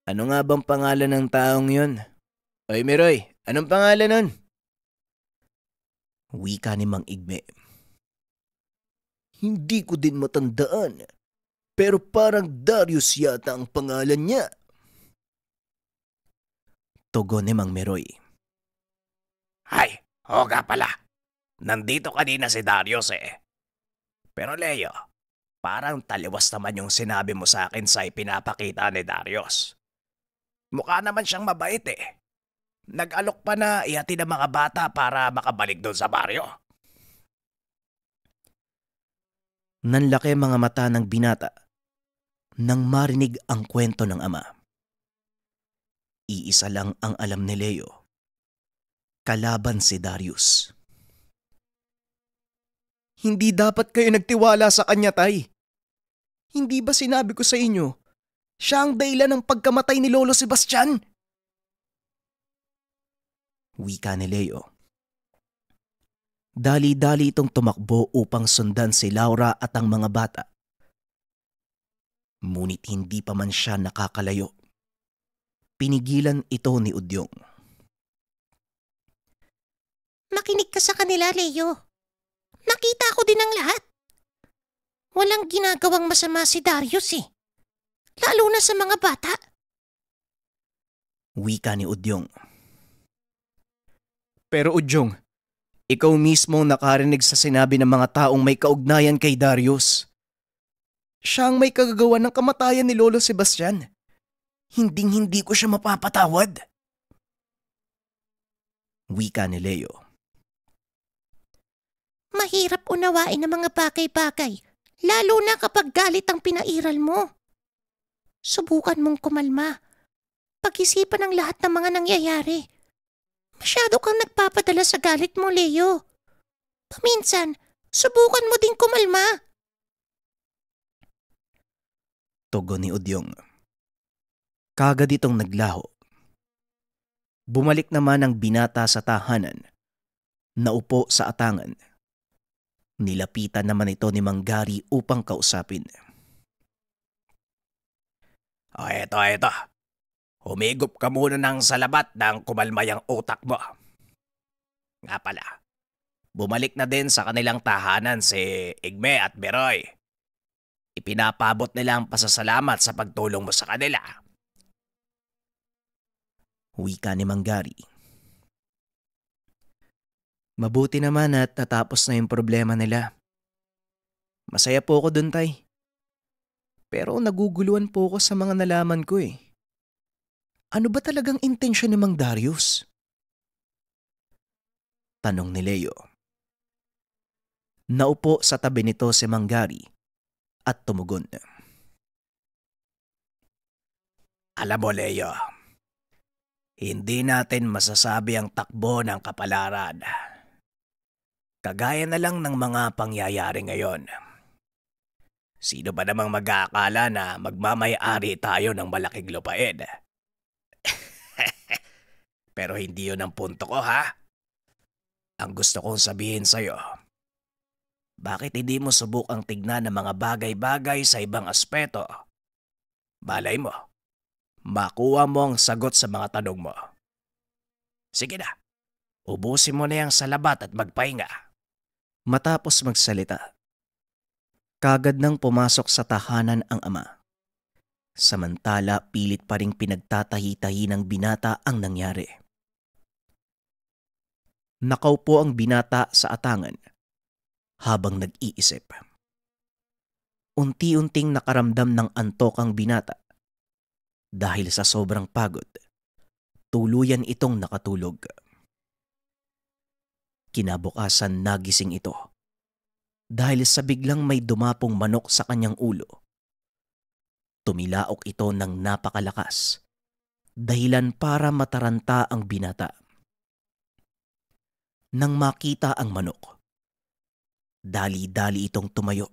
ano nga bang pangalan ng taong yun? Oy, Miroy, anong pangalan nun? Wika ni Mang Igme. Hindi ko din matandaan, pero parang Darius yata ang pangalan niya. Tugon ni Mang Meroy. Ay, nga pala. Nandito kanina si Darius eh. Pero Leo, parang taliwas naman yung sinabi mo sa akin sa ipinapakita ni Darius. Mukha naman siyang mabait eh. Nag-alok pa na ihatid ang mga bata para makabalik doon sa baryo. Nanlaki mga mata ng binata nang marinig ang kwento ng ama. Iisa lang ang alam ni Leo. Kalaban si Darius. Hindi dapat kayo nagtiwala sa kanya, tay. Hindi ba sinabi ko sa inyo, siya ang dahilan ng pagkamatay ni Lolo Sebastian? Wika ni Leo. Dali-dali itong tumakbo upang sundan si Laura at ang mga bata. Ngunit hindi pa man siya nakakalayo. Pinigilan ito ni Udyong. Makinig ka sa kanila, Leo. Nakita ko din ang lahat. Walang ginagawang masama si Darius eh. Lalo na sa mga bata. Wika ni Udyong. Pero Udyong, ikaw mismo nakarinig sa sinabi ng mga taong may kaugnayan kay Darius. Siya ang may kagagawan ng kamatayan ni Lolo Sebastian. Hinding-hindi ko siya mapapatawad. Wika ni Leo. Mahirap unawain ang mga bagay-bagay, lalo na kapag galit ang pinairal mo. Subukan mong kumalma. Pag-isipan ang lahat ng mga nangyayari. Masyado kang nagpapadala sa galit mo, Leo. Paminsan, subukan mo din kumalma. Tugon ni Udyong. Kagad itong naglaho. Bumalik naman ang binata sa tahanan. Naupo sa atangan. Nilapitan naman ito ni Mang Gary upang kausapin. Eto. Humigop ka muna ng salabat nang kumalma yung utak mo. Nga pala, bumalik na din sa kanilang tahanan si Igme at Beroy. Ipinapabot nila ang pasasalamat sa pagtulong mo sa kanila. Wika ni Mang Gary. Mabuti naman at natapos na yung problema nila. Masaya po ako dun, Tay. Pero naguguluhan po ako sa mga nalaman ko eh. Ano ba talagang intensyon ni Mang Darius? Tanong ni Leo. Naupo sa tabi nito si Mang Gary at tumugon. Alam mo, Leo, hindi natin masasabi ang takbo ng kapalaran. Kagaya na lang ng mga pangyayari ngayon. Sino ba namang mag-aakala na magmamay-ari tayo ng malaking lupain? Pero hindi yun ang punto ko, ha? Ang gusto kong sabihin sa'yo, bakit hindi mo subukang tignan ng mga bagay-bagay sa ibang aspeto? Balay mo, makuha mo ang sagot sa mga tanong mo. Sige na, ubusin mo na yung salabat at magpahinga. Matapos magsalita, kagad nang pumasok sa tahanan ang ama. Samantala pilit pa ring pinagtatahi-tahi ng binata ang nangyari. Nakaupo ang binata sa atangan habang nag-iisip. Unti-unting nakaramdam ng antok ang binata. Dahil sa sobrang pagod, tuluyan itong nakatulog. Kinabukasan nagising ito dahil sa biglang may dumapong manok sa kanyang ulo. Tumilaok ito ng napakalakas, dahilan para mataranta ang binata. Nang makita ang manok, dali-dali itong tumayo,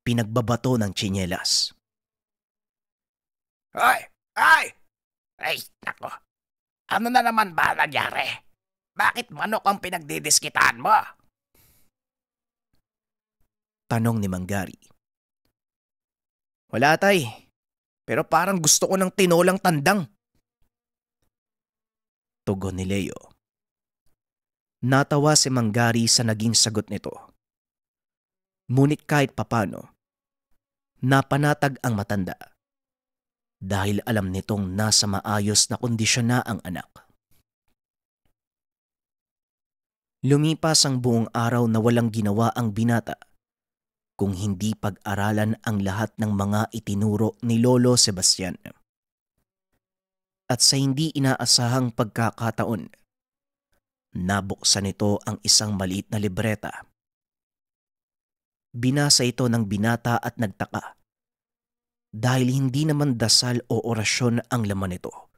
pinagbabato ng tsinelas. Ay, nako. Ano na naman ba nangyari? Bakit manok ang pinagdidiskitaan mo? Tanong ni Mang Gary. Wala, Tay. Pero parang gusto ko ng tinolang tandang. Tugon ni Leo. Natawa si Mang Gary sa naging sagot nito. Ngunit kahit papano, napanatag ang matanda. Dahil alam nitong nasa maayos na kondisyon na ang anak. Lumipas ang buong araw na walang ginawa ang binata kung hindi pag-aralan ang lahat ng mga itinuro ni Lolo Sebastian. At sa hindi inaasahang pagkakataon, nabuksan ito ang isang maliit na libreta. Binasa ito ng binata at nagtaka dahil hindi naman dasal o orasyon ang laman nito,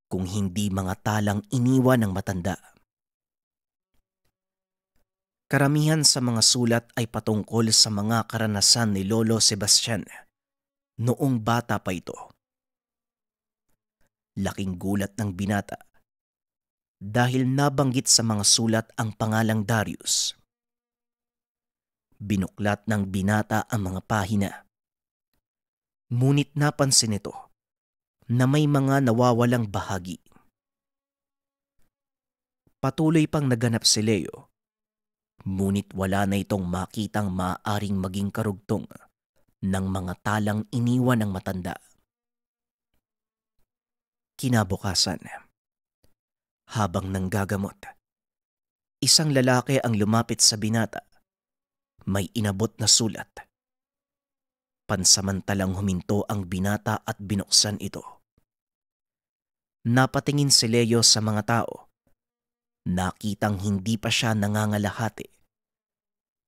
kung hindi mga talang iniwan ng matanda. Karamihan sa mga sulat ay patungkol sa mga karanasan ni Lolo Sebastian noong bata pa ito. Laking gulat ng binata dahil nabanggit sa mga sulat ang pangalang Darius. Binuklat ng binata ang mga pahina. Ngunit napansin nito na may mga nawawalang bahagi. Patuloy pang naganap si Leo. Ngunit wala na itong makitang maaaring maging karugtong ng mga talang iniwan ng matanda. Kinabukasan, habang nanggagamot, isang lalaki ang lumapit sa binata. May inabot na sulat. Pansamantalang huminto ang binata at binuksan ito. Napatingin si Leo sa mga tao. Nakitang hindi pa siya nangangalahati.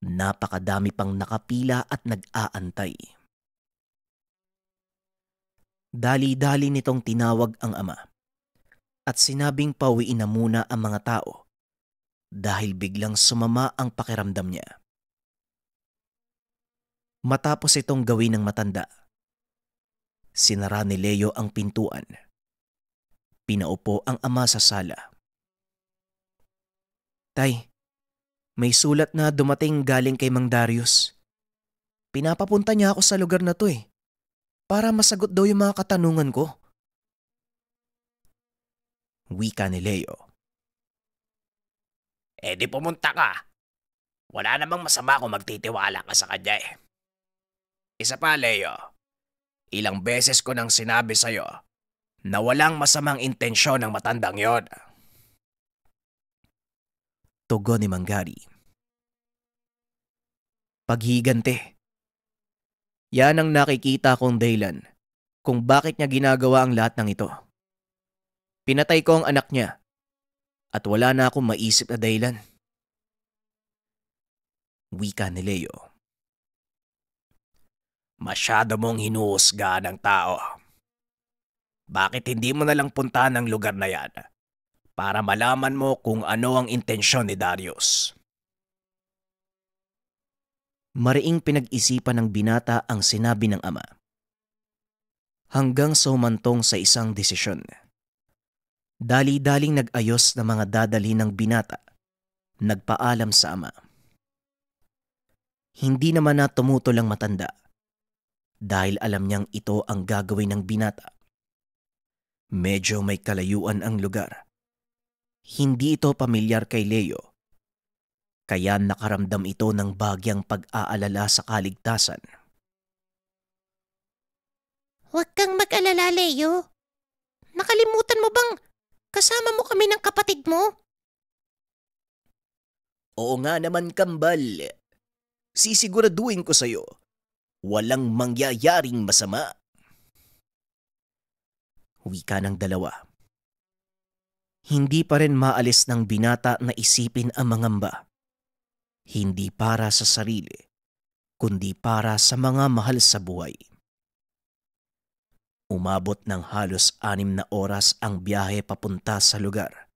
Napakadami pang nakapila at nag-aantay. Dali-dali nitong tinawag ang ama at sinabing pauwiin na muna ang mga tao dahil biglang sumama ang pakiramdam niya. Matapos itong gawin ng matanda, sinara ni Leo ang pintuan. Pinaupo ang ama sa sala. Tay, may sulat na dumating galing kay Mang Darius. Pinapapunta niya ako sa lugar na to para masagot daw yung mga katanungan ko. Wika ni Leo. Di pumunta ka. Wala namang masama kung magtitiwala ka sa kanya Isa pa, Leo. Ilang beses ko nang sinabi sa'yo na walang masamang intensyon ng matandang yon. Tugon ni Manggari. Paghigante. Yan ang nakikita kong dahilan kung bakit niya ginagawa ang lahat ng ito. Pinatay ko ang anak niya at wala na akong maisip na dahilan. Wika ni Leo. Masyado mong hinuhusga ng tao. Bakit hindi mo nalang puntahan ang lugar na yan para malaman mo kung ano ang intensyon ni Darius? Mariing pinag-isipan ng binata ang sinabi ng ama. Hanggang sa humantong sa isang desisyon. Dali-daling nag-ayos ng mga dadalhin ng binata. Nagpaalam sa ama. Hindi naman na tumutol ang matanda dahil alam niyang ito ang gagawin ng binata. Medyo may kalayuan ang lugar. Hindi ito pamilyar kay Leo, kaya nakaramdam ito ng bagyang pag-aalala sa kaligtasan. Huwag kang mag-alala, Leo. Nakalimutan mo bang kasama mo kami ng kapatid mo? Oo nga naman, kambal. Sisiguraduhin ko sa'yo, walang mangyayaring masama. Wika ng dalawa. Hindi pa rin maalis ng binata na isipin ang mangamba. Hindi para sa sarili, kundi para sa mga mahal sa buhay. Umabot ng halos 6 na oras ang biyahe papunta sa lugar.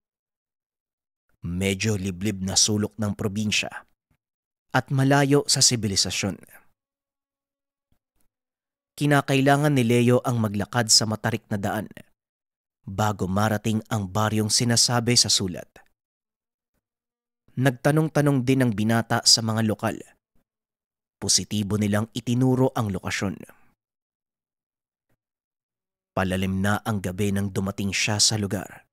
Medyo liblib na sulok ng probinsya at malayo sa sibilisasyon. Kinakailangan ni Leo ang maglakad sa matarik na daan bago marating ang baryong sinasabi sa sulat. Nagtanong-tanong din ang binata sa mga lokal. Positibo nilang itinuro ang lokasyon. Palalim na ang gabi nang dumating siya sa lugar.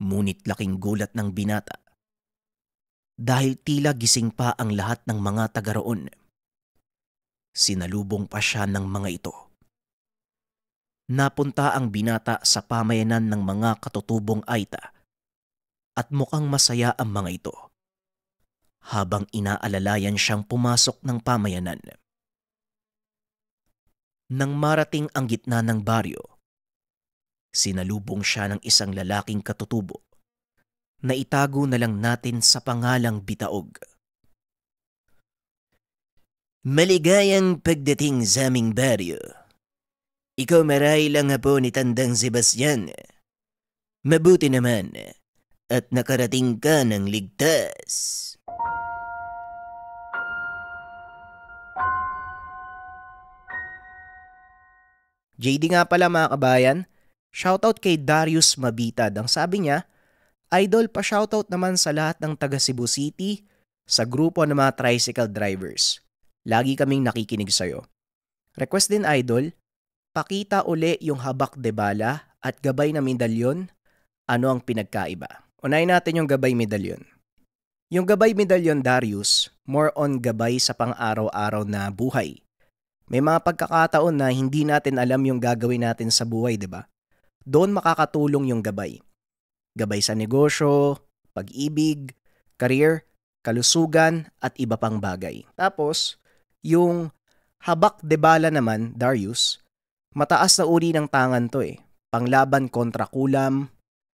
Ngunit laking gulat ng binata dahil tila gising pa ang lahat ng mga taga roon. Sinalubong pa siya ng mga ito. Napunta ang binata sa pamayanan ng mga katutubong Aita at mukhang masaya ang mga ito habang inaalalayan siyang pumasok ng pamayanan. Nang marating ang gitna ng baryo, sinalubong siya ng isang lalaking katutubo na itago na lang natin sa pangalang Bitaog. Maligayang pagdating sa aming baryo. Ikaw marahil ang apo ni Tandang Sebastian. Mabuti naman at nakarating ka ng ligtas. JD nga pala mga kabayan, shoutout kay Darius Mabitad. Ang sabi niya, idol pa shoutout naman sa lahat ng taga Cebu City sa grupo ng mga tricycle drivers. Lagi kaming nakikinig sa'yo. Request din idol, pakita uli yung habak de bala at gabay na medalyon. Ano ang pinagkaiba? Unahin natin yung gabay medalyon. Yung gabay medalyon, Darius, more on gabay sa pang-araw-araw na buhay. May mga pagkakataon na hindi natin alam yung gagawin natin sa buhay, di ba? Doon makakatulong yung gabay. Gabay sa negosyo, pag-ibig, career, kalusugan, at iba pang bagay. Tapos, yung Habak de bala naman, Darius, mataas na uri ng tangan to eh. Panglaban kontra kulam,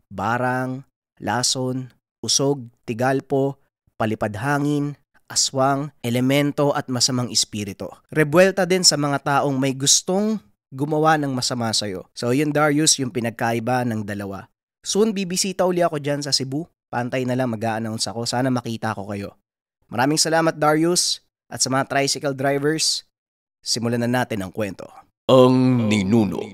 barang, lason, usog, tigalpo, palipad hangin, aswang, elemento at masamang espiritu. Rebuelta din sa mga taong may gustong gumawa ng masama sa'yo. So yun Darius, yung pinagkaiba ng dalawa. Soon bibisita uli ako dyan sa Cebu. Pantay na lang mag-a-announce ako. Sana makita ko kayo. Maraming salamat Darius at sa mga tricycle drivers. Simulan na natin ang kwento. Ang Ninuno.